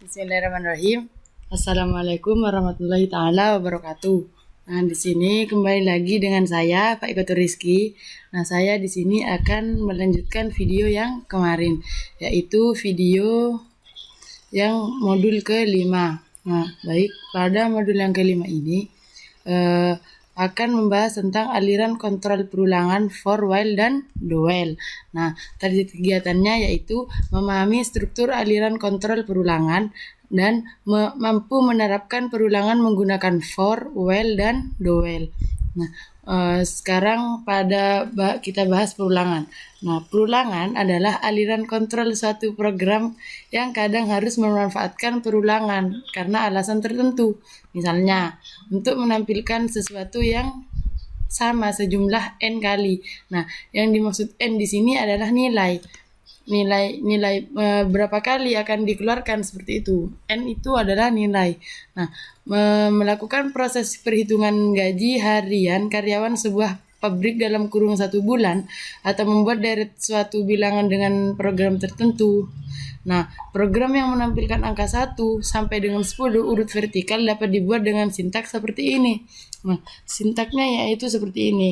Bismillahirrahmanirrahim. Assalamualaikum warahmatullahi taala wabarakatuh. Nah, di sini kembali lagi dengan saya, Pak Iko Rizky. Nah, saya di sini akan melanjutkan video yang kemarin, yaitu video yang modul kelima. Nah, baik, pada modul yang kelima ini akan membahas tentang aliran kontrol perulangan for while dan do while. Nah, target kegiatannya yaitu memahami struktur aliran kontrol perulangan dan mampu menerapkan perulangan menggunakan for, while, dan do while. Nah, sekarang kita bahas perulangan. Nah, perulangan adalah aliran kontrol suatu program yang kadang harus memanfaatkan perulangan karena alasan tertentu. Misalnya, untuk menampilkan sesuatu yang sama sejumlah n kali. Nah, yang dimaksud n di sini adalah nilai berapa kali akan dikeluarkan, seperti itu. N itu adalah nilai. Nah, melakukan proses perhitungan gaji harian karyawan sebuah pabrik dalam kurung 1 bulan atau membuat deret suatu bilangan dengan program tertentu. Nah, program yang menampilkan angka 1 sampai dengan 10 urut vertikal dapat dibuat dengan sintaks seperti ini. Nah, sintaknya yaitu seperti ini.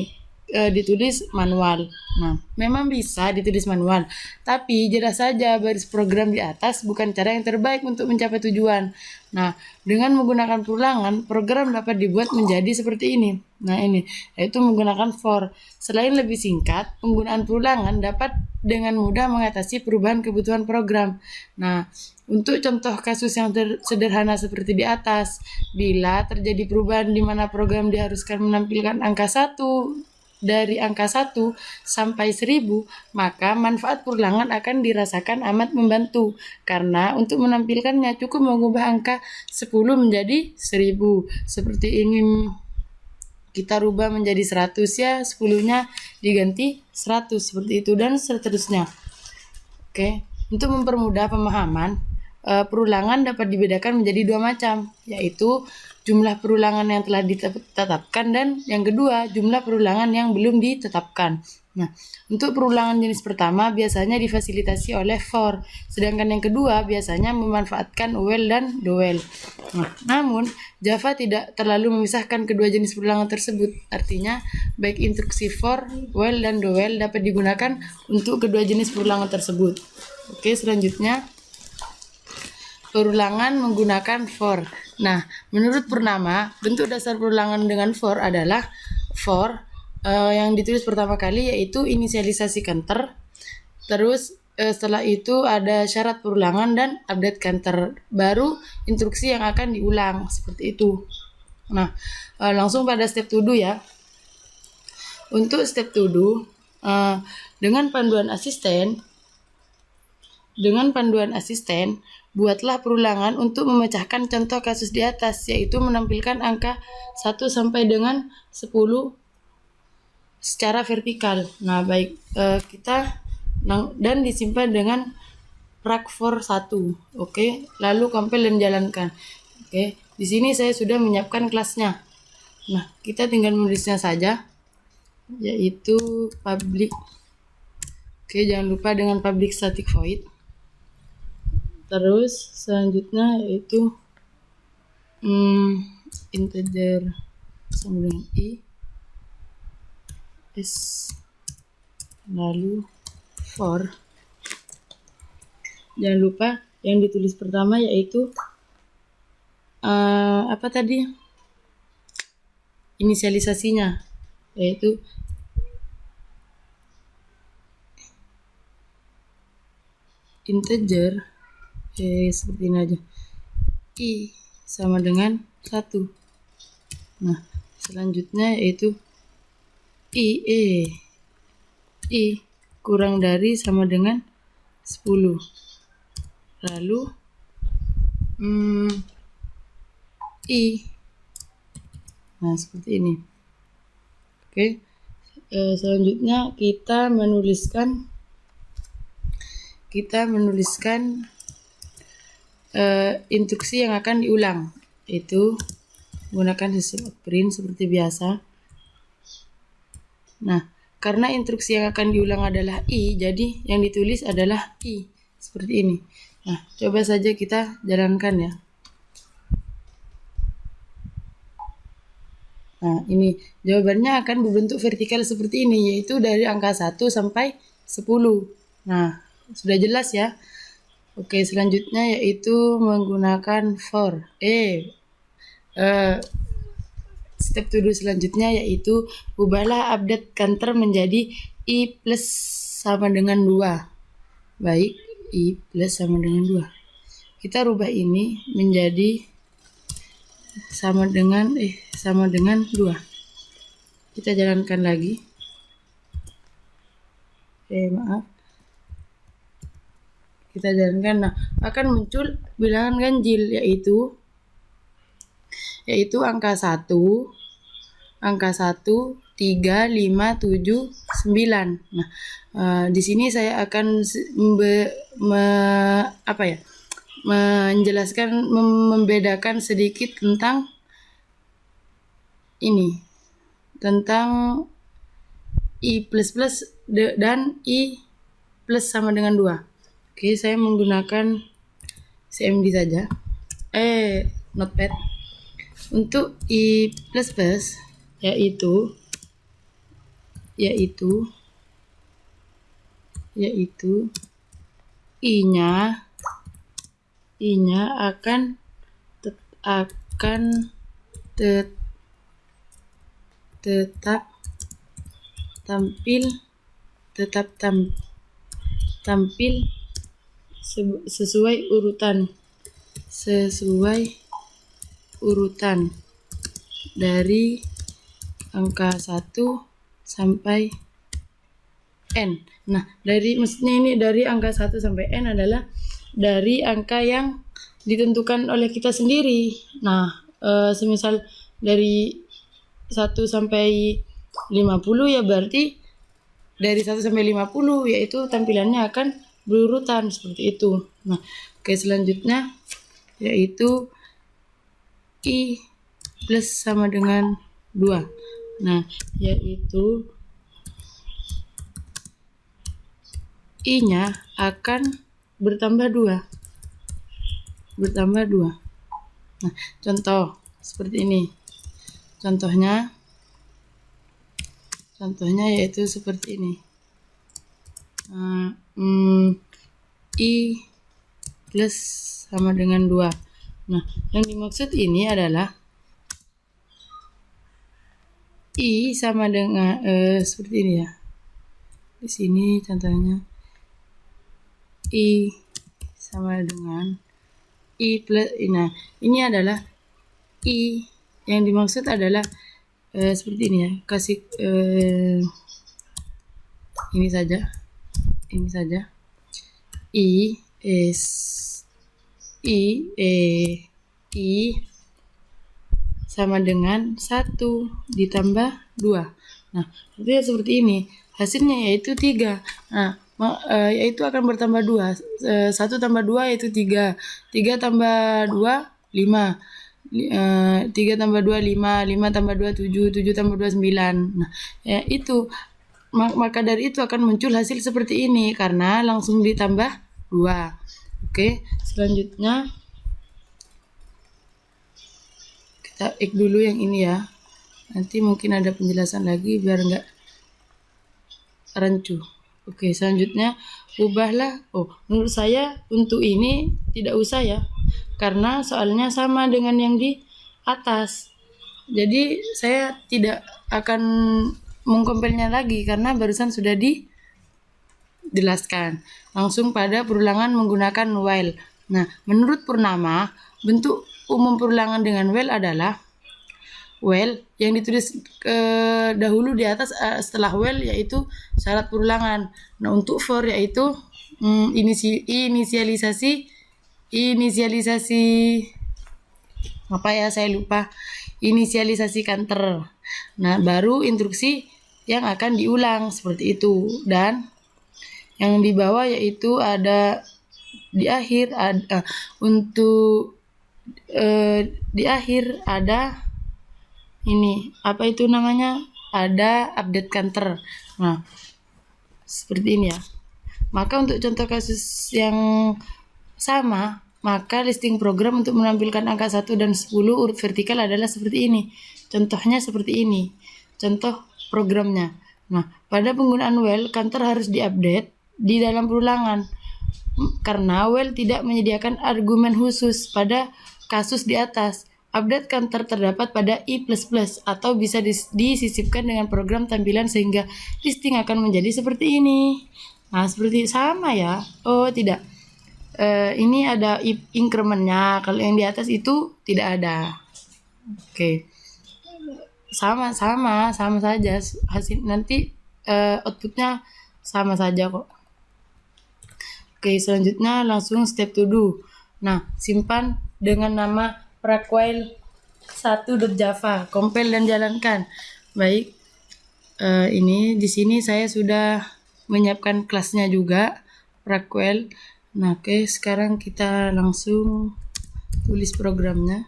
Ditulis manual. Nah, memang bisa ditulis manual, tapi jelas saja baris program di atas bukan cara yang terbaik untuk mencapai tujuan. Nah, dengan menggunakan perulangan, program dapat dibuat menjadi seperti ini. Nah, ini yaitu menggunakan for. Selain lebih singkat, penggunaan perulangan dapat dengan mudah mengatasi perubahan kebutuhan program. Nah, untuk contoh kasus yang sederhana seperti di atas, bila terjadi perubahan di mana program diharuskan menampilkan angka 1 dari angka 1 sampai 1000, maka manfaat perulangan akan dirasakan amat membantu, karena untuk menampilkannya cukup mengubah angka 10 menjadi 1000. Seperti ini, kita rubah menjadi 100 ya, 10-nya diganti 100, seperti itu, dan seterusnya. Oke, untuk mempermudah pemahaman, perulangan dapat dibedakan menjadi 2 macam, yaitu jumlah perulangan yang telah ditetapkan dan yang kedua jumlah perulangan yang belum ditetapkan. Nah, untuk perulangan jenis pertama biasanya difasilitasi oleh for, sedangkan yang kedua biasanya memanfaatkan while dan do while. Nah, namun Java tidak terlalu memisahkan kedua jenis perulangan tersebut. Artinya, baik instruksi for, while, dan do while dapat digunakan untuk kedua jenis perulangan tersebut. Oke, selanjutnya perulangan menggunakan for. Nah, menurut Purnama, bentuk dasar perulangan dengan for adalah for yang ditulis pertama kali yaitu inisialisasi counter. Terus setelah itu ada syarat perulangan dan update counter. Baru instruksi yang akan diulang, seperti itu. Nah, langsung pada step to do ya. Untuk step to do, dengan panduan asisten, buatlah perulangan untuk memecahkan contoh kasus di atas, yaitu menampilkan angka 1 sampai dengan 10 secara vertikal. Nah, baik, dan disimpan dengan prak for 1. Oke, lalu compile dan jalankan. Oke, di sini saya sudah menyiapkan kelasnya. Nah, kita tinggal menulisnya saja, yaitu public. Oke, jangan lupa dengan public static void. Terus selanjutnya yaitu integer sama dengan i s, lalu for. Jangan lupa yang ditulis pertama yaitu inisialisasinya, yaitu integer seperti ini aja, i sama dengan 1. Nah, selanjutnya yaitu i kurang dari sama dengan 10. Lalu i. Nah, seperti ini. Oke, selanjutnya kita menuliskan instruksi yang akan diulang, yaitu menggunakan sistem print seperti biasa. Nah, karena instruksi yang akan diulang adalah i, jadi yang ditulis adalah i, seperti ini. Nah, coba saja kita jalankan ya. Nah, ini jawabannya akan berbentuk vertikal seperti ini, yaitu dari angka 1 sampai 10. Nah, sudah jelas ya. Oke, selanjutnya yaitu menggunakan for. Step to do selanjutnya yaitu ubahlah update counter menjadi i plus sama dengan 2. Baik, i plus sama dengan 2. Kita rubah ini menjadi sama dengan 2. Kita jalankan lagi. Maaf. Kita jalankan. Nah, akan muncul bilangan ganjil yaitu angka 1, 3, 5, 7, 9. Nah, di sini saya akan menjelaskan, membedakan sedikit tentang ini, tentang i plus plus dan i plus sama dengan 2. Oke, saya menggunakan CMD saja. Notepad. Untuk i plus plus yaitu i-nya akan tetap tampil sesuai urutan dari angka 1 sampai n. Nah, maksudnya ini dari angka 1 sampai n adalah dari angka yang ditentukan oleh kita sendiri. Nah, semisal dari 1 sampai 50 ya berarti dari 1 sampai 50 yaitu tampilannya akan berurutan seperti itu. Nah, oke, selanjutnya yaitu i plus sama dengan 2. Nah, yaitu i-nya akan bertambah 2. Nah, contoh seperti ini. Contohnya yaitu seperti ini. I plus sama dengan 2. Nah, yang dimaksud ini adalah i sama dengan seperti ini ya. Di sini contohnya i sama dengan i plus. Nah, ini adalah i yang dimaksud adalah seperti ini ya. Kasih ini saja. I sama dengan 1 ditambah 2. Nah, artinya seperti ini. Hasilnya yaitu 3. Nah, yaitu akan bertambah 2. 1 tambah 2 yaitu 3. 3 tambah 2, 5. 3 tambah 2, 5. 5 tambah 2, 7. 7 tambah 2, 9. Nah, itu. Maka dari itu akan muncul hasil seperti ini karena langsung ditambah 2. Oke, selanjutnya kita dulu yang ini ya. Nanti mungkin ada penjelasan lagi biar enggak rancu. Oke, selanjutnya ubahlah. Menurut saya untuk ini tidak usah ya. Karena soalnya sama dengan yang di atas. Jadi saya tidak akan mengkompilnya lagi karena barusan sudah dijelaskan. Langsung pada perulangan menggunakan while. Nah, menurut Purnama, bentuk umum perulangan dengan while adalah while yang ditulis dahulu di atas setelah while yaitu syarat perulangan. Nah, untuk for yaitu inisialisasi apa ya, saya lupa. Inisialisasi counter. Nah, baru instruksi yang akan diulang seperti itu. Dan yang di bawah yaitu ada di akhir ada di akhir ada ini, apa itu namanya? Ada update counter. Nah, seperti ini ya. Maka untuk contoh kasus yang sama, maka listing program untuk menampilkan angka 1 dan 10 urut vertikal adalah seperti ini. Contohnya seperti ini. Contoh programnya. Nah, pada penggunaan while, counter harus diupdate di dalam perulangan karena while tidak menyediakan argumen khusus pada kasus di atas. Update counter terdapat pada i++ atau bisa disisipkan dengan program tampilan sehingga listing akan menjadi seperti ini. Nah, seperti sama ya. Oh, tidak. Ini ada incrementnya. Kalau yang di atas itu tidak ada. Oke. Sama saja hasil nanti outputnya sama saja kok. Oke, selanjutnya langsung step to do. Nah, simpan dengan nama prakwhile 1.java, compile dan jalankan. Baik, ini di sini saya sudah menyiapkan kelasnya juga prakwhile. Nah, oke, sekarang kita langsung tulis programnya,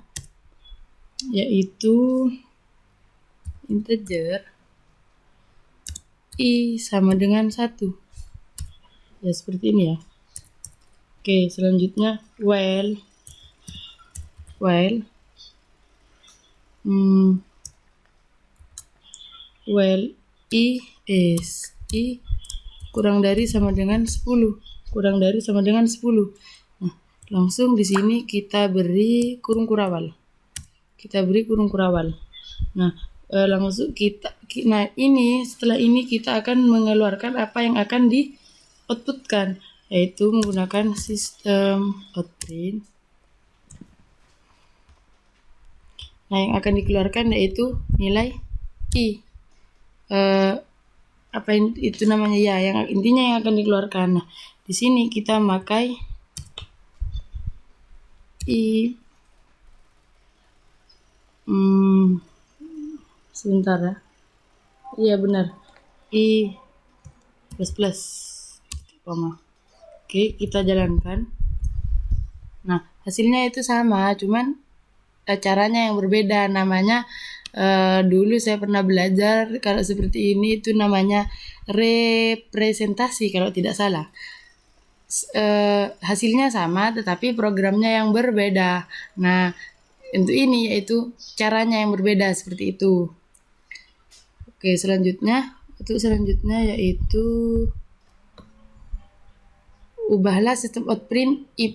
yaitu integer i sama dengan 1. Ya, seperti ini ya. Oke, selanjutnya while i kurang dari sama dengan 10. Nah, langsung di sini kita beri kurung kurawal. Nah, langsung setelah ini kita akan mengeluarkan apa yang akan di outputkan, yaitu menggunakan sistem outprint. Nah, yang akan dikeluarkan yaitu nilai i. Apa itu namanya ya? Yang intinya yang akan dikeluarkan. Nah, di sini kita memakai i. Sebentar ya. Iya benar. I++. Oke, kita jalankan. Nah, hasilnya itu sama, cuman caranya yang berbeda. Namanya dulu saya pernah belajar kalau seperti ini itu namanya representasi kalau tidak salah. Hasilnya sama tetapi programnya yang berbeda. Nah, untuk ini yaitu caranya yang berbeda seperti itu. Oke, selanjutnya yaitu ubahlah sistem outprint i++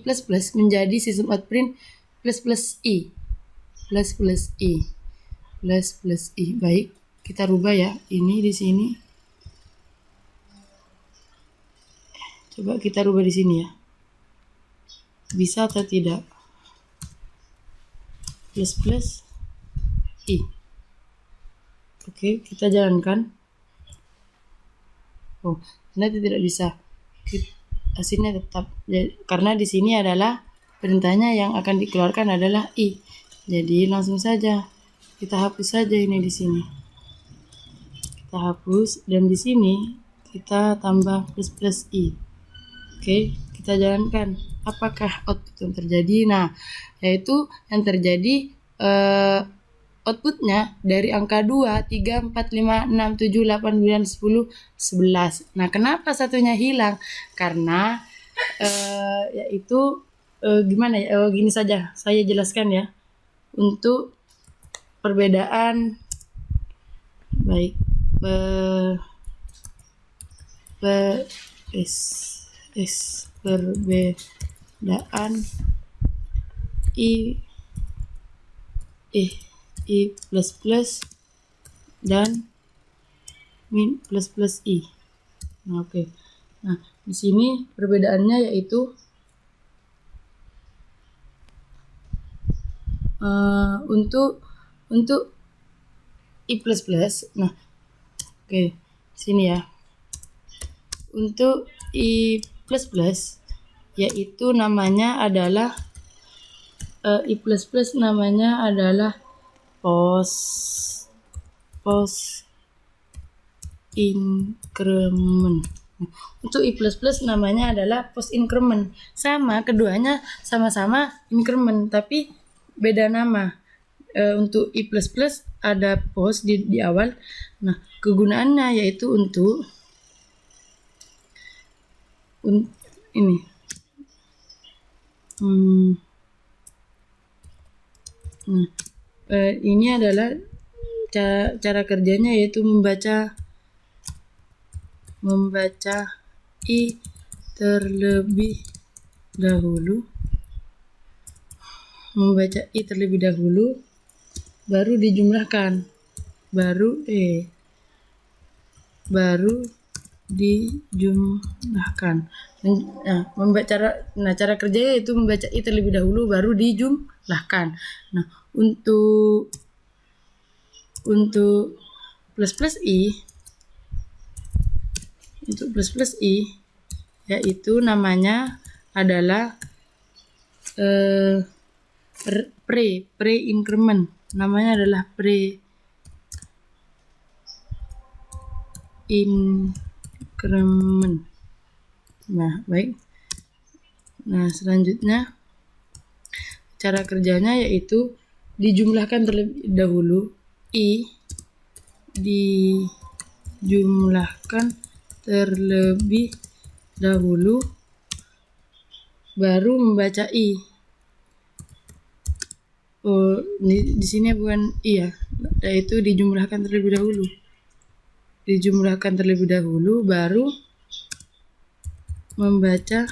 menjadi sistem outprint ++i. Baik, kita rubah ya. Ini di sini. Coba kita rubah di sini ya. Bisa atau tidak? ++i. Oke, kita jalankan. Oh, ternyata tidak bisa. Hasilnya tetap, karena di sini adalah perintahnya yang akan dikeluarkan adalah i. Jadi langsung saja kita hapus saja ini di sini. Kita hapus dan di sini kita tambah ++i. Oke, kita jalankan. Apakah output yang terjadi? Nah, yaitu yang terjadi outputnya dari angka 2, 3, 4, 5, 6, 7, 8, 9, 10, 11. Nah, kenapa satunya hilang? Karena yaitu gimana ya? Gini saja, saya jelaskan ya. Untuk perbedaan baik perbedaan i dan -i. Nah, oke. Nah, di sini perbedaannya yaitu untuk i++. Nah, oke. Sini ya. Untuk i++ yaitu namanya adalah i++ namanya adalah post increment. Untuk i++ namanya adalah post increment. Sama, keduanya sama-sama increment tapi beda nama. Untuk i++ ada post di awal. Nah, kegunaannya yaitu untuk ini Nah, ini adalah cara kerjanya, yaitu membaca i terlebih dahulu, baru dijumlahkan, baru dijumlahkan. Cara kerjanya yaitu membaca i terlebih dahulu baru dijumlahkan. Nah, untuk plus i, yaitu namanya adalah pre-increment. Namanya adalah pre-increment. Nah, baik. Nah, selanjutnya cara kerjanya yaitu dijumlahkan terlebih dahulu, i dijumlahkan terlebih dahulu baru membaca i. Di sini bukan i ya, yaitu dijumlahkan terlebih dahulu baru membaca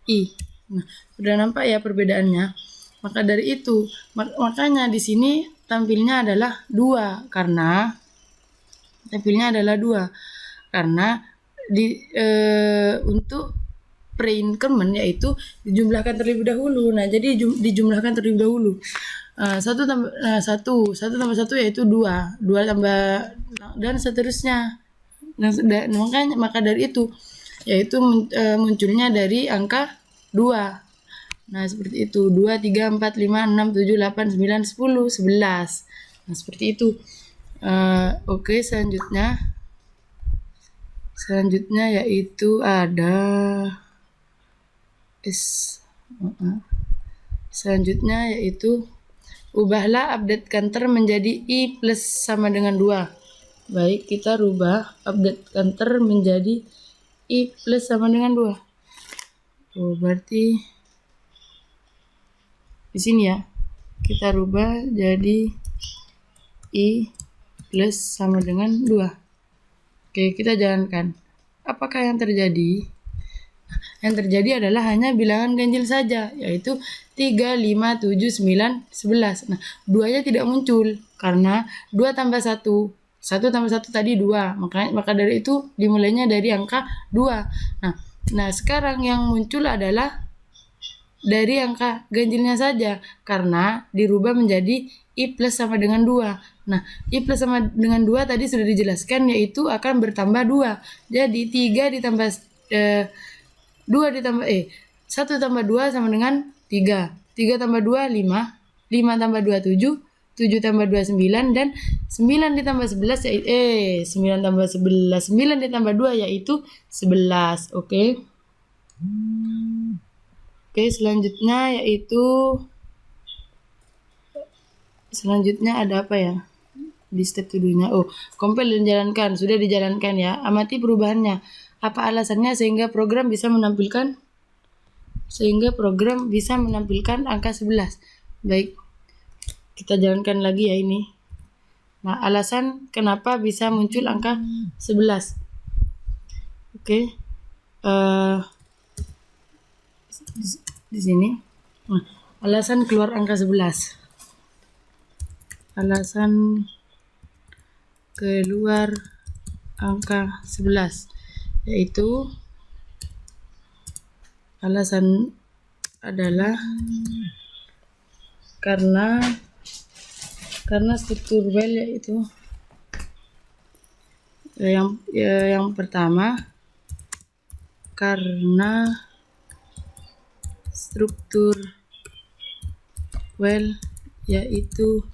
i. Nah, sudah nampak ya perbedaannya. Maka dari itu, makanya di sini tampilnya adalah 2 karena untuk pre-increment yaitu dijumlahkan terlebih dahulu. Nah, jadi dijumlahkan terlebih dahulu. 1 tambah 1 yaitu 2 tambah dan seterusnya. Maka dari itu yaitu munculnya dari angka 2. Nah, seperti itu. 2, 3, 4, 5, 6, 7, 8, 9, 10, 11. Nah, seperti itu. Oke, selanjutnya yaitu ada ubahlah update counter menjadi i plus sama dengan 2. Baik, kita rubah update counter menjadi i plus sama dengan 2. Berarti di sini ya, kita rubah jadi i plus sama dengan 2. Oke, kita jalankan. Apakah yang terjadi? Yang terjadi adalah hanya bilangan ganjil saja, yaitu 3, 5, 7, 9, 11. Nah, 2-nya tidak muncul karena 2 tambah 1. 1 tambah 1 tadi 2. Maka dari itu dimulainya dari angka 2. Nah, sekarang yang muncul adalah dari angka ganjilnya saja karena dirubah menjadi i plus sama dengan 2. Nah, i plus sama dengan 2 tadi sudah dijelaskan, yaitu akan bertambah 2. Jadi 3 ditambah 1 tambah 2 sama dengan 3. 3 tambah 2 5. 5 tambah 2 7. 7 tambah 2 9 dan 9 ditambah 11 9 tambah 11. 9 ditambah 2 yaitu 11. Oke. Oke, selanjutnya ada apa ya? Di step to-do-nya. Compile dan jalankan. Sudah dijalankan ya. Amati perubahannya. Apa alasannya sehingga program bisa menampilkan angka 11. Baik. Kita jalankan lagi ya ini. Nah, alasan kenapa bisa muncul angka 11. Oke. Di sini. Nah, alasan keluar angka 11. Alasan keluar angka 11 yaitu alasan adalah karena struktur well, yaitu yang pertama karena struktur well yaitu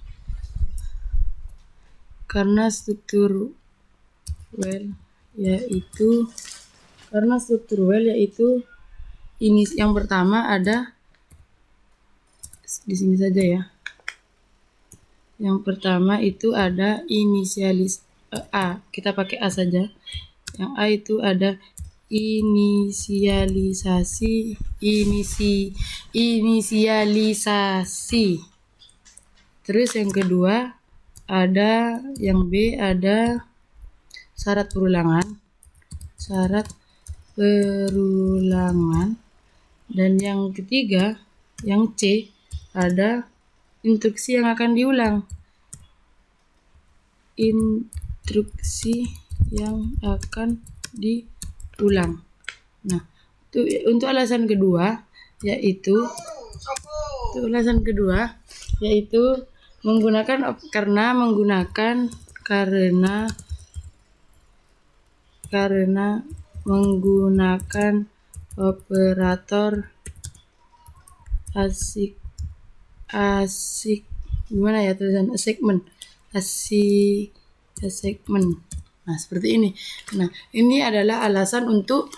ini yang pertama ada di sini saja ya. Yang pertama itu ada inisialis A. Kita pakai A saja. Yang A itu ada inisialisasi. Terus yang kedua ada yang B ada syarat perulangan. Dan yang ketiga yang C ada instruksi yang akan diulang. Nah, untuk alasan kedua yaitu karena menggunakan operator assignment. Nah, seperti ini. Nah, ini adalah alasan untuk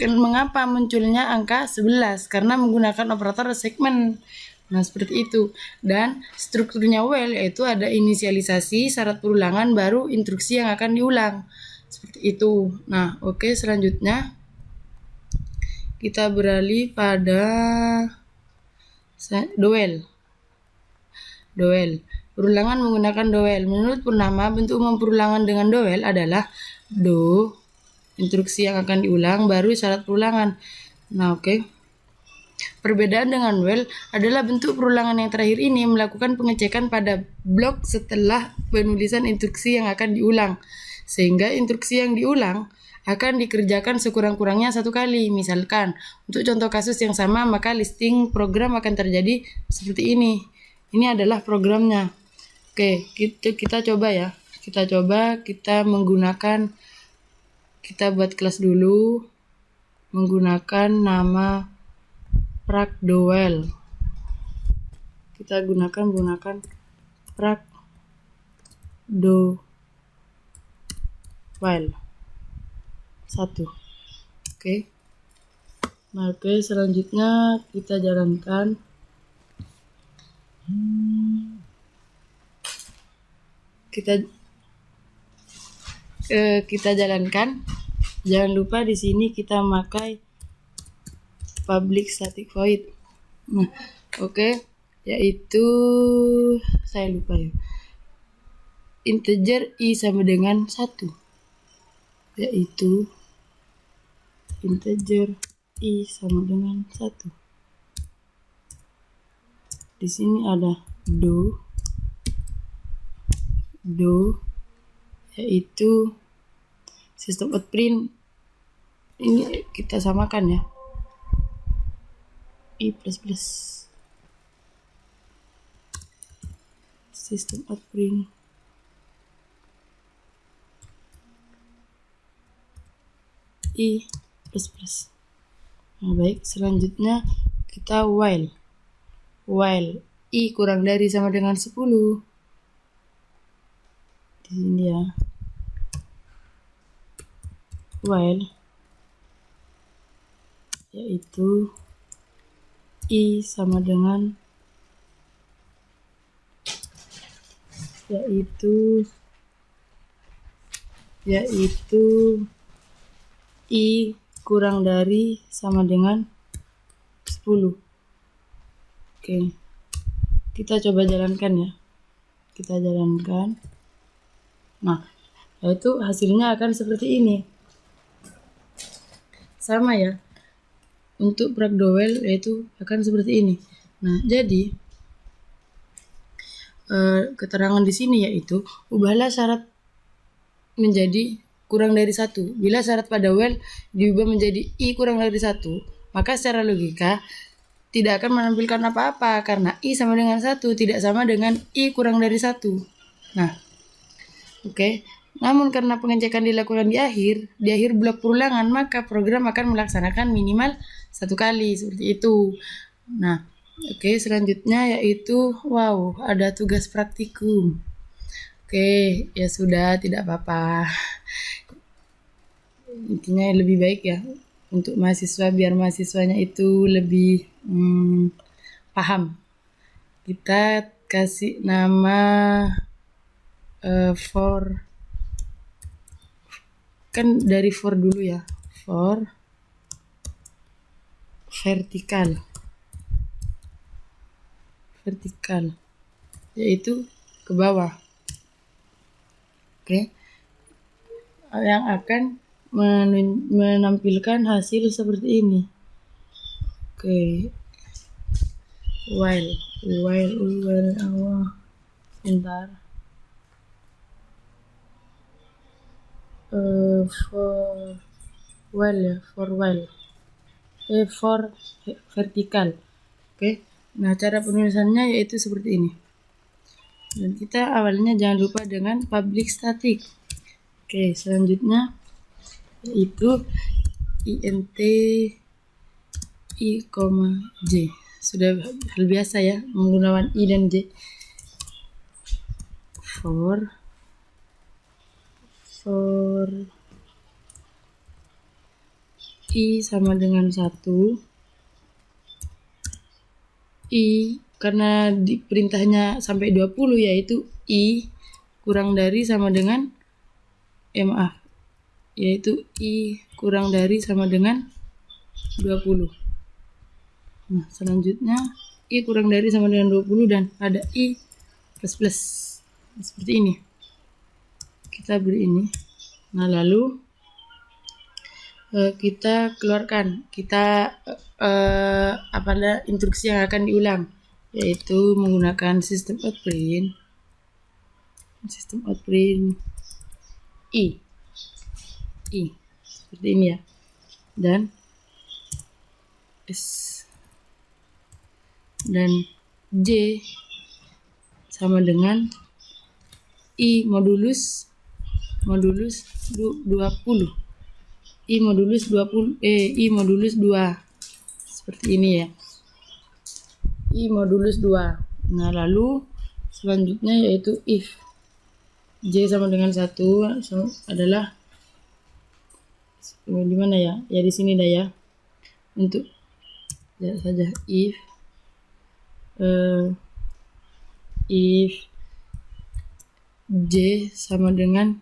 mengapa munculnya angka 11 karena menggunakan operator assignment. Nah, seperti itu. Dan strukturnya while yaitu ada inisialisasi, syarat perulangan, baru instruksi yang akan diulang. Seperti itu. Nah, oke, selanjutnya kita beralih pada duel. Perulangan menggunakan duel. Menurut Purnama, bentuk umum perulangan dengan duel adalah do, instruksi yang akan diulang, baru syarat perulangan. Nah, oke. Perbedaan dengan while adalah bentuk perulangan yang terakhir ini melakukan pengecekan pada blok setelah penulisan instruksi yang akan diulang, sehingga instruksi yang diulang akan dikerjakan sekurang-kurangnya satu kali. Misalkan, untuk contoh kasus yang sama, maka listing program akan terjadi seperti ini. Ini adalah programnya. Oke, kita coba ya. Kita buat kelas dulu menggunakan nama Pragdowel. Kita gunakan Pragdowel 1. Oke. Nah, selanjutnya kita jalankan. Kita jalankan. Jangan lupa di sini kita memakai public static void. Nah, oke, yaitu saya lupa ya. Integer i sama dengan 1. Yaitu integer i sama dengan 1. Di sini ada do yaitu system out print, ini kita samakan ya, i plus system out print i plus. Nah, baik, selanjutnya kita while i kurang dari sama dengan 10. Di sini ya, while yaitu i sama dengan yaitu i kurang dari sama dengan 10. Oke, kita coba jalankan ya. Kita jalankan. Nah, yaitu hasilnya akan seperti ini. Sama ya. Untuk Pragdowel yaitu akan seperti ini. Nah, jadi keterangan di sini yaitu ubahlah syarat menjadi kurang dari 1. Bila syarat pada while diubah menjadi i kurang dari 1, maka secara logika tidak akan menampilkan apa-apa karena i sama dengan 1 tidak sama dengan i kurang dari 1. Nah, oke. Namun karena pengecekan dilakukan di akhir blok perulangan, maka program akan melaksanakan minimal 1 kali seperti itu. Nah, oke, selanjutnya yaitu ada tugas praktikum. Oke, ya sudah, tidak apa-apa. Intinya lebih baik ya untuk mahasiswa, biar mahasiswanya itu lebih paham. Kita kasih nama for, kan dari for dulu ya, for vertikal yaitu ke bawah. Oke. Yang akan menampilkan hasil seperti ini. Oke. While bentar. For vertikal. Oke. Nah, cara penulisannya yaitu seperti ini. Dan kita awalnya jangan lupa dengan public static. Oke, selanjutnya yaitu int i, j. Sudah hal biasa ya menggunakan i dan j. For i sama dengan 1, i karena di perintahnya sampai 20 yaitu i kurang dari sama dengan yaitu i kurang dari sama dengan 20. Nah, selanjutnya i kurang dari sama dengan 20 dan ada i plus. Seperti ini. Kita beri ini. Nah, lalu kita keluarkan. Kita ada instruksi yang akan diulang, yaitu menggunakan sistem outprint i seperti ini ya, dan j sama dengan i modulus 20, i modulus 2 seperti ini ya, i modulus 2. Nah, lalu selanjutnya yaitu if j sama dengan 1 adalah di mana ya? Ya di sini dah ya. Untuk lihat saja if j sama dengan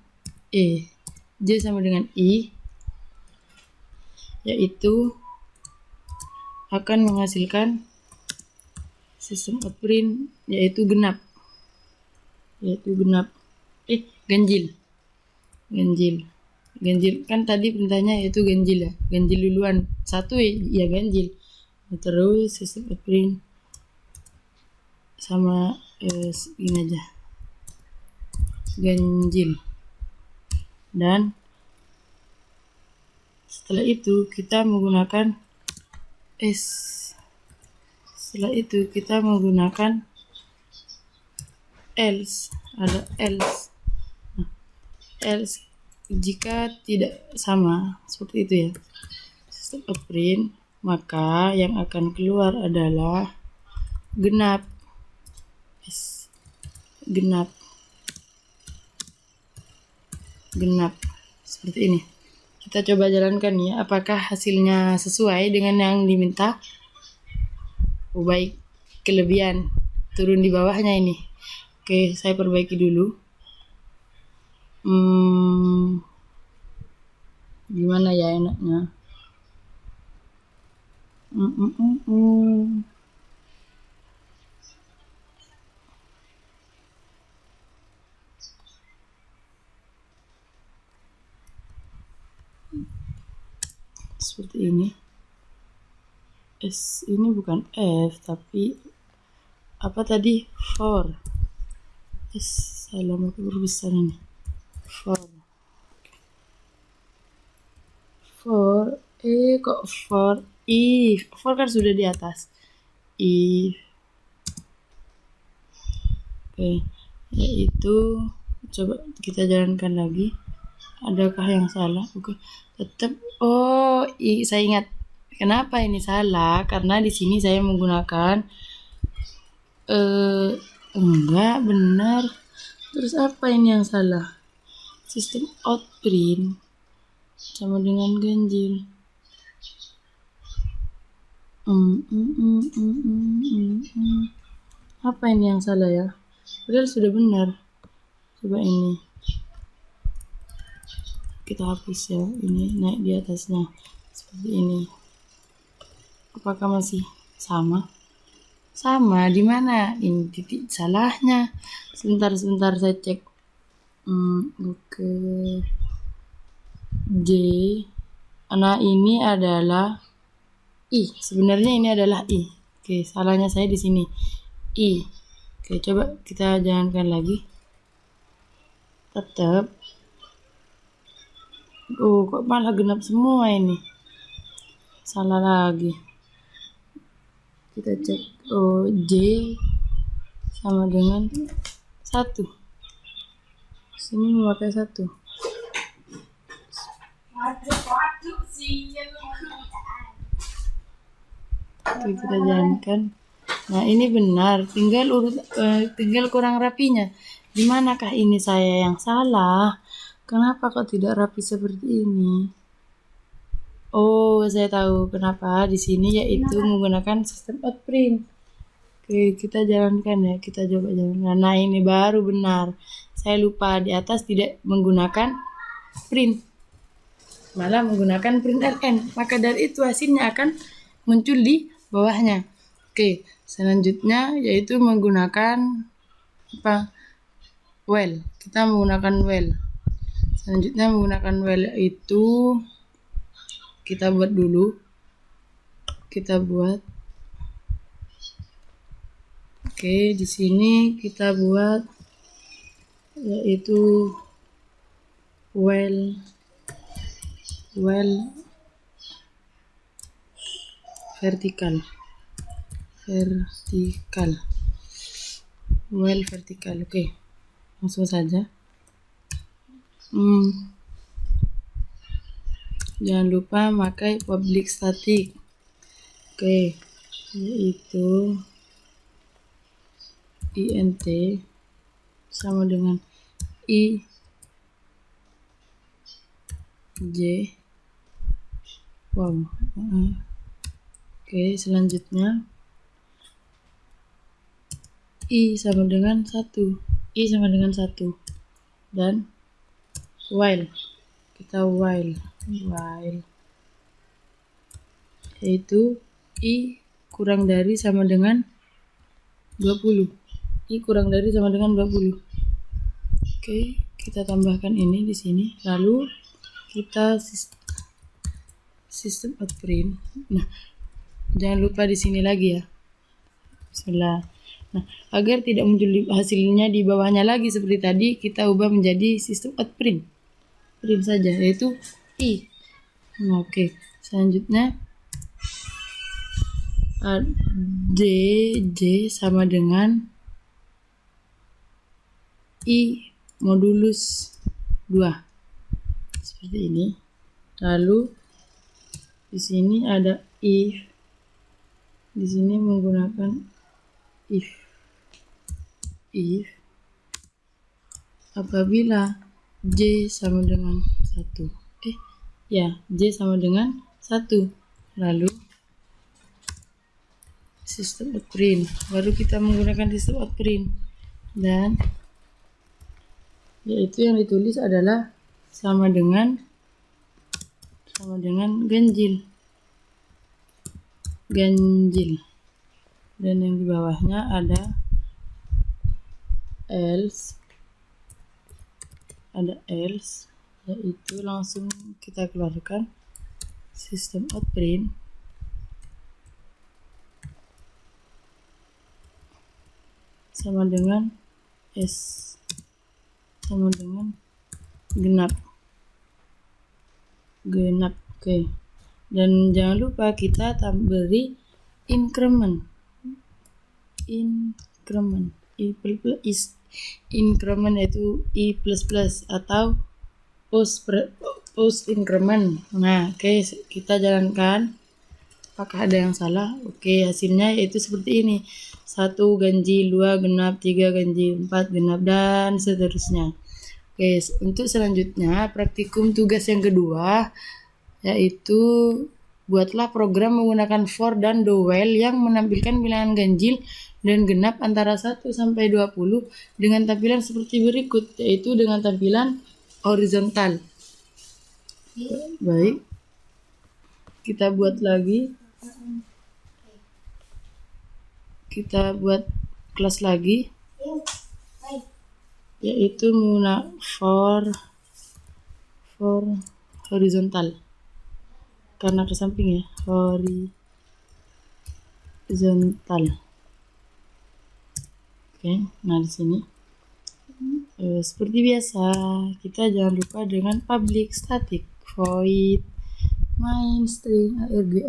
j sama dengan i, yaitu akan menghasilkan sistem outprint yaitu ganjil kan tadi perintahnya yaitu ganjil ya, ganjil duluan 1 ya ganjil. Nah, terus sistem outprint sama ini aja ganjil, dan setelah itu kita menggunakan else. Ada else. Nah, else jika tidak sama seperti itu ya sistem outprint, maka yang akan keluar adalah genap seperti ini. Kita coba jalankan ya, apakah hasilnya sesuai dengan yang diminta. Baik, kelebihan turun di bawahnya ini. Oke, saya perbaiki dulu. Gimana ya enaknya? Seperti ini. S ini bukan F tapi apa tadi? For. Salah huruf besar ini. For kok for if. For kan sudah di atas. If. Oke, yaitu coba kita jalankan lagi. Adakah yang salah? Oke, tetap. Saya ingat. Kenapa ini salah? Karena di sini saya menggunakan enggak benar. Terus apa ini yang salah? Sistem outprint sama dengan ganjil. Apa ini yang salah ya? Padahal sudah benar. Coba ini. kita hapus ya, ini naik di atasnya seperti ini. Apakah masih sama? Sama, di mana ini titik salahnya? Sebentar saya cek. Oke. J. Nah, ini adalah I. Sebenarnya ini adalah I. Oke, salahnya saya di sini. I. Oke, coba kita jalankan lagi. Tetap. Oh, kok malah genap semua ini? Salah lagi. Kita cek. Oh, J sama dengan 1. Sini memakai 1. Oke, kita jalankan. Nah, ini benar. Tinggal kurang rapinya. Di manakah ini saya yang salah? Kenapa kok tidak rapi seperti ini? Oh, saya tahu kenapa di sini, yaitu menggunakan sistem outprint. Oke, kita jalankan ya. Kita coba jalankan. Nah, ini baru benar. Saya lupa di atas tidak menggunakan print, malah menggunakan print ln. Maka dari itu hasilnya akan muncul di bawahnya. Oke, selanjutnya yaitu menggunakan well. Kita menggunakan well. Selanjutnya menggunakan well itu kita buat dulu. Kita buat. Oke, di sini kita buat yaitu well vertikal. Well vertikal. Oke. Langsung saja. Jangan lupa pakai public static. Oke, yaitu int sama dengan i j. Wow. Oke, selanjutnya i sama dengan 1. Dan while. Kita while yaitu i kurang dari sama dengan 20. I kurang dari sama dengan 20. Oke, kita tambahkan ini di sini. Lalu kita sistem outprint. Nah, jangan lupa di sini lagi ya. Bismillah. Nah, agar tidak muncul hasilnya di bawahnya lagi seperti tadi, kita ubah menjadi sistem outprint. Print saja, yaitu i. Nah, oke. Selanjutnya j sama dengan i modulus 2. Seperti ini. Lalu di sini ada if. Di sini menggunakan if apabila j sama dengan 1. J sama dengan 1. Lalu sistem outprint. Baru kita menggunakan sistem outprint. Dan yaitu yang ditulis adalah sama dengan ganjil. Dan yang di bawahnya ada else, yaitu langsung kita keluarkan sistem outprint sama dengan s sama dengan genap. Oke. Dan jangan lupa kita beri increment increment yaitu i plus atau post increment. Nah, oke, kita jalankan. Apakah ada yang salah? Oke, hasilnya yaitu seperti ini. 1 ganjil, 2 genap, 3 ganjil, 4 genap, dan seterusnya. Oke, untuk selanjutnya praktikum tugas yang kedua yaitu buatlah program menggunakan for dan do while yang menampilkan bilangan ganjil dan genap antara 1 sampai 20 dengan tampilan seperti berikut, yaitu dengan tampilan horizontal. Baik, kita buat lagi. Kita buat kelas lagi, yaitu menggunakan for horizontal, karena ke samping ya, horizontal. Oke, nah di sini seperti biasa kita jangan lupa dengan public static void main string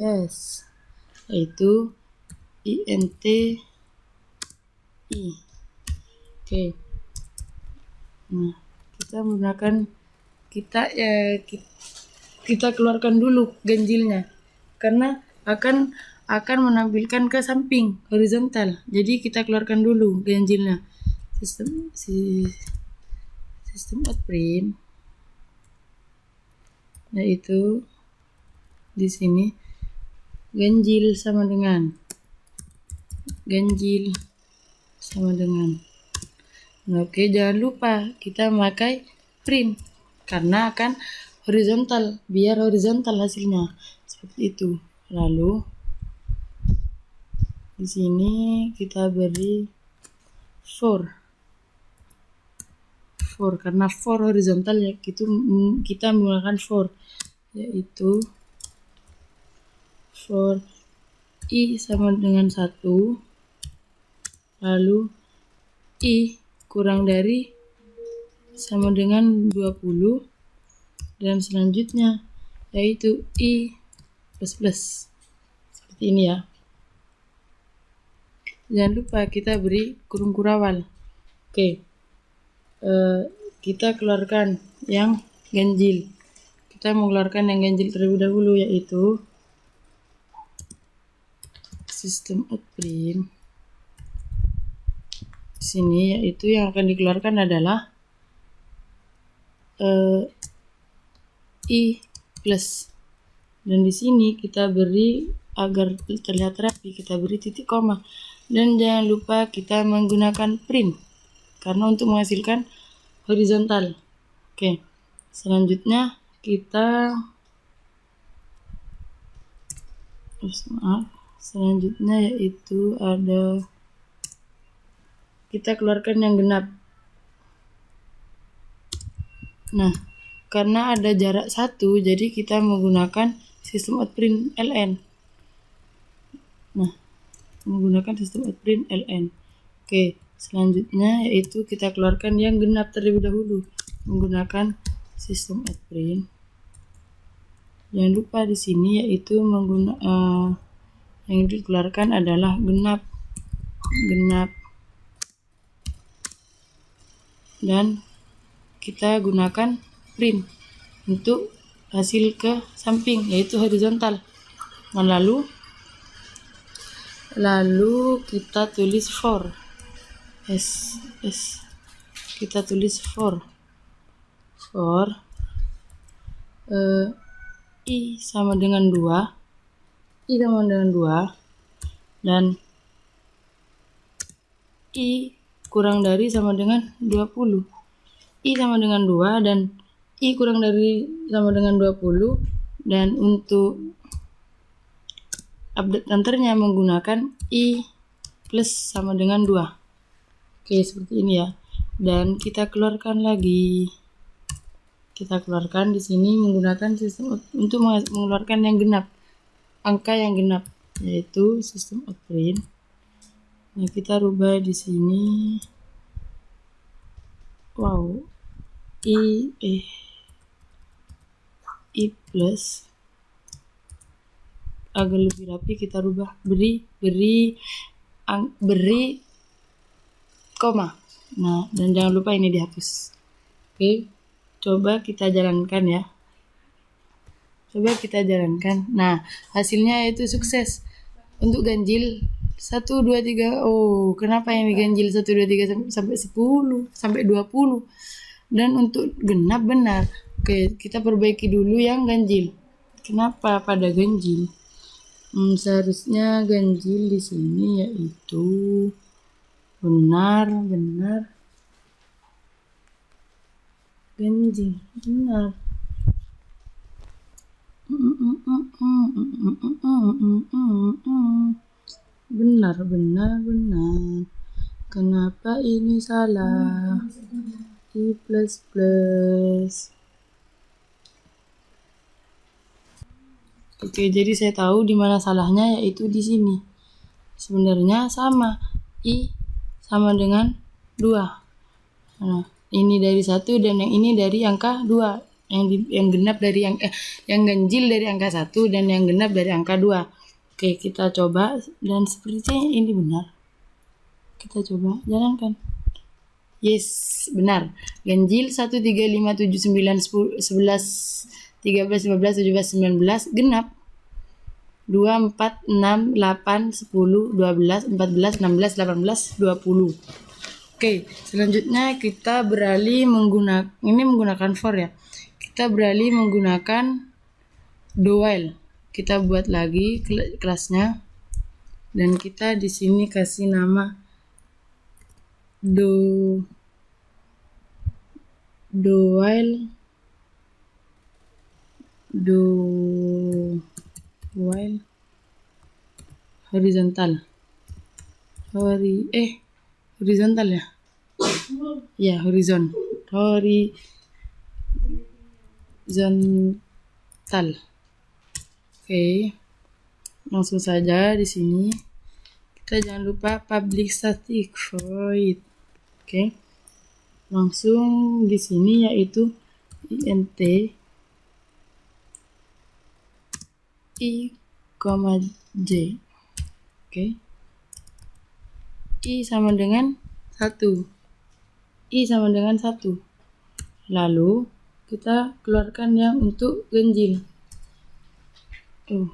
args, yaitu int i. Oke, nah kita menggunakan kita keluarkan dulu ganjilnya karena akan menampilkan ke samping horizontal. Jadi kita keluarkan dulu ganjilnya. Sistem out print, yaitu di sini ganjil sama dengan Nah, oke, jangan lupa kita memakai print karena akan horizontal, biar horizontal hasilnya seperti itu. Lalu di sini kita beri for karena for horizontal ya, itu kita menggunakan for, yaitu for i sama dengan 1, lalu i kurang dari sama dengan 20, dan selanjutnya yaitu i plus seperti ini ya. Jangan lupa kita beri kurung kurawal. Oke, kita keluarkan yang ganjil. Kita mengeluarkan yang ganjil terlebih dahulu, yaitu sistem out print. Di sini yaitu yang akan dikeluarkan adalah i plus, dan di sini kita beri agar terlihat rapi, kita beri titik koma, dan jangan lupa kita menggunakan print karena untuk menghasilkan horizontal. Oke, selanjutnya yaitu ada kita keluarkan yang genap. Nah, karena ada jarak 1, jadi kita menggunakan sistem out print ln. Nah, menggunakan sistem out print ln. Oke, selanjutnya yaitu kita keluarkan yang genap terlebih dahulu menggunakan sistem out print. Jangan lupa di sini yaitu yang dikeluarkan adalah genap, dan kita gunakan print untuk hasil ke samping, yaitu horizontal. Nah, lalu kita tulis for kita tulis for i sama dengan 2, dan i kurang dari sama dengan 20. I sama dengan 2 dan i kurang dari sama dengan 20, dan untuk update counternya menggunakan i plus sama dengan 2. Oke, seperti ini ya. Dan kita keluarkan lagi. Kita keluarkan di sini menggunakan sistem untuk mengeluarkan yang genap, angka yang genap, yaitu sistem out print. Nah, kita rubah di sini. Wow, i plus, agar lebih rapi kita rubah beri koma. Nah, dan jangan lupa ini dihapus. Oke, coba kita jalankan ya. Nah, hasilnya itu sukses untuk ganjil 1, 2, 3. Oh, kenapa ini ganjil 1, 2, 3 sampai 10 sampai 20, dan untuk genap benar. Oke, kita perbaiki dulu yang ganjil. Kenapa pada ganjil? Seharusnya ganjil di sini yaitu benar ganjil benar. Benar, benar, benar. Kenapa ini salah? I plus plus. Oke, jadi saya tahu di mana salahnya, yaitu di sini. Sebenarnya sama. I sama dengan 2. Nah, ini dari 1 dan yang ini dari angka 2. Yang genap dari yang ganjil dari angka 1 dan yang genap dari angka 2. Oke, kita coba dan sepertinya ini benar. Kita coba jalankan. Yes, benar. Ganjil 1, 3, 5, 7, 9, 10, 11, 13, 15, 17, 19 genap. 2, 4, 6, 8, 10, 12, 14, 16, 18, 20. Oke, selanjutnya kita beralih menggunakan for ya. Kita beralih menggunakan do while. Kita buat lagi kelasnya dan kita di sini kasih nama do while horizontal ya. Ya, horizontal. Oke. Langsung saja di sini. Kita jangan lupa public static void. Oke. Langsung di sini yaitu int i, j. Oke. I sama dengan 1. I sama dengan 1. Lalu kita keluarkan yang untuk ganjil. Untuk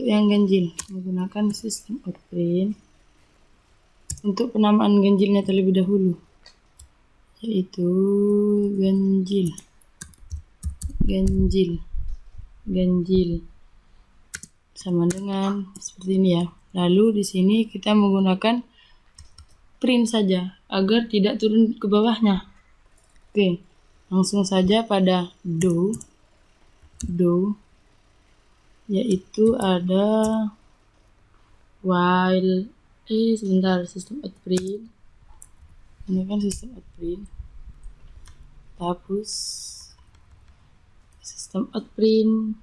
yang ganjil menggunakan sistem outprint. Untuk penamaan ganjilnya terlebih dahulu, yaitu ganjil sama dengan seperti ini ya. Lalu di sini kita menggunakan print saja agar tidak turun ke bawahnya. Oke, langsung saja pada do yaitu ada while sebentar, sistem outprint. Ini kan sistem outprint. Hapus sistem outprint.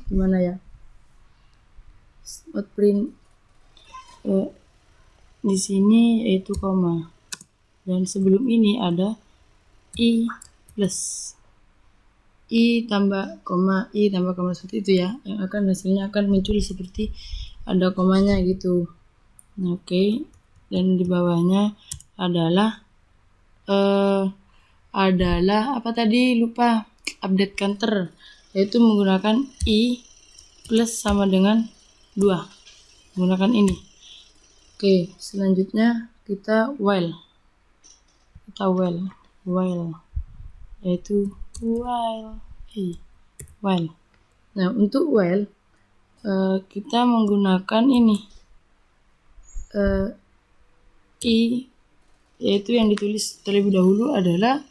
Gimana ya? Outprint di sini yaitu koma. Dan sebelum ini ada i plus. I tambah koma seperti itu ya. Yang hasilnya akan muncul seperti ada komanya gitu. Nah, oke. Dan di bawahnya adalah apa tadi, lupa, update counter, yaitu menggunakan i plus sama dengan 2. Menggunakan ini. Oke, selanjutnya kita while. Yaitu while. Nah, untuk while kita menggunakan ini i, yaitu yang ditulis terlebih dahulu adalah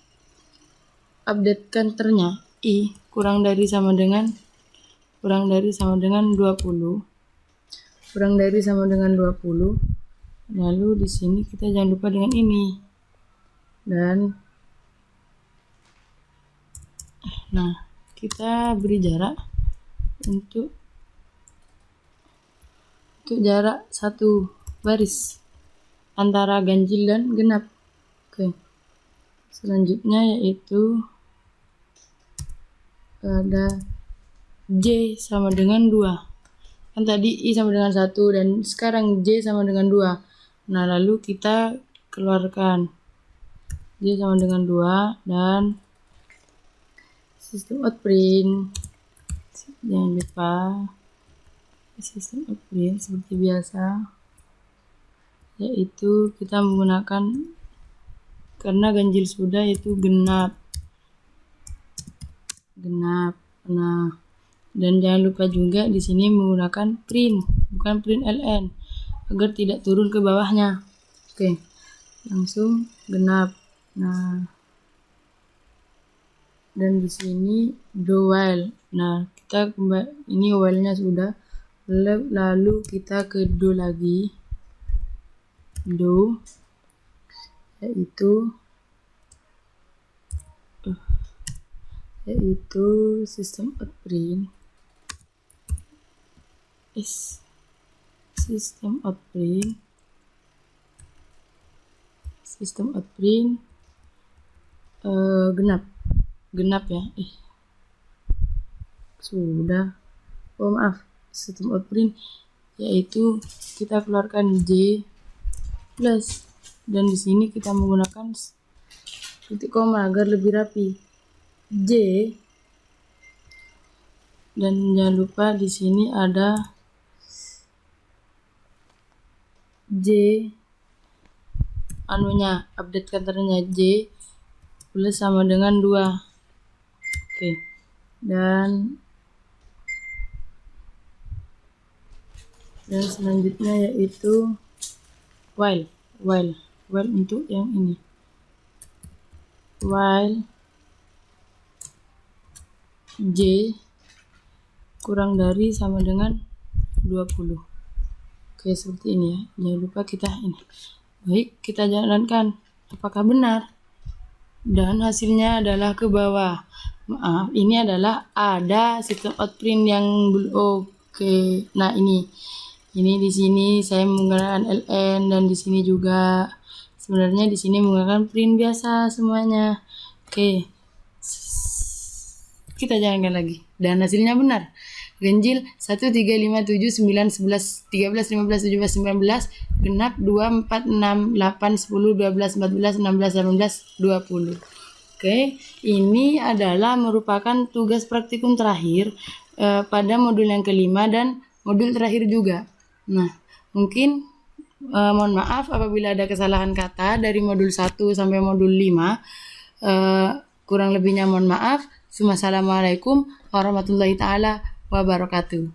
update counternya i kurang dari sama dengan 20. Lalu di sini kita jangan lupa dengan ini. Dan nah, kita beri jarak untuk jarak 1 baris antara ganjil dan genap. Oke. Selanjutnya yaitu ada j sama dengan 2. Kan tadi i sama dengan 1 dan sekarang j sama dengan 2. Nah, lalu kita keluarkan j sama dengan 2 dan sistem outprint. Jangan lupa sistem outprint seperti biasa, yaitu kita menggunakan, karena ganjil sudah, yaitu genap. Nah, dan jangan lupa juga di sini menggunakan print, bukan print ln, agar tidak turun ke bawahnya. Oke, langsung genap. Nah, dan di sini do while. Nah, kita ini while-nya sudah, lalu kita ke do lagi. Do yaitu system out print genap ya. System out print yaitu kita keluarkan J plus, dan di sini kita menggunakan titik koma agar lebih rapi. J, dan jangan lupa di sini ada J update counternya J plus sama dengan 2. Oke. Dan selanjutnya yaitu while untuk yang ini. While J kurang dari sama dengan 20. Oke, seperti ini ya. Jangan lupa kita ini. Baik, kita jalankan. Apakah benar? Dan hasilnya adalah ke bawah. Maaf, ini adalah ada system out print yang oke. Nah, ini di sini saya menggunakan ln, dan di sini juga sebenarnya di sini menggunakan print biasa semuanya. Oke. Kita jalankan lagi. Dan hasilnya benar. Ganjil 1, 3, 5, 7, 9, 11, 13, 15, 17, 19, genap 2, 4, 6, 8, 10, 12, 14, 16, 18, 20. Oke, ini adalah merupakan tugas praktikum terakhir pada modul yang kelima dan modul terakhir juga. Nah, mungkin mohon maaf apabila ada kesalahan kata dari modul 1 sampai modul 5. Kurang lebihnya mohon maaf. Wassalamualaikum warahmatullahi taala wabarakatuh.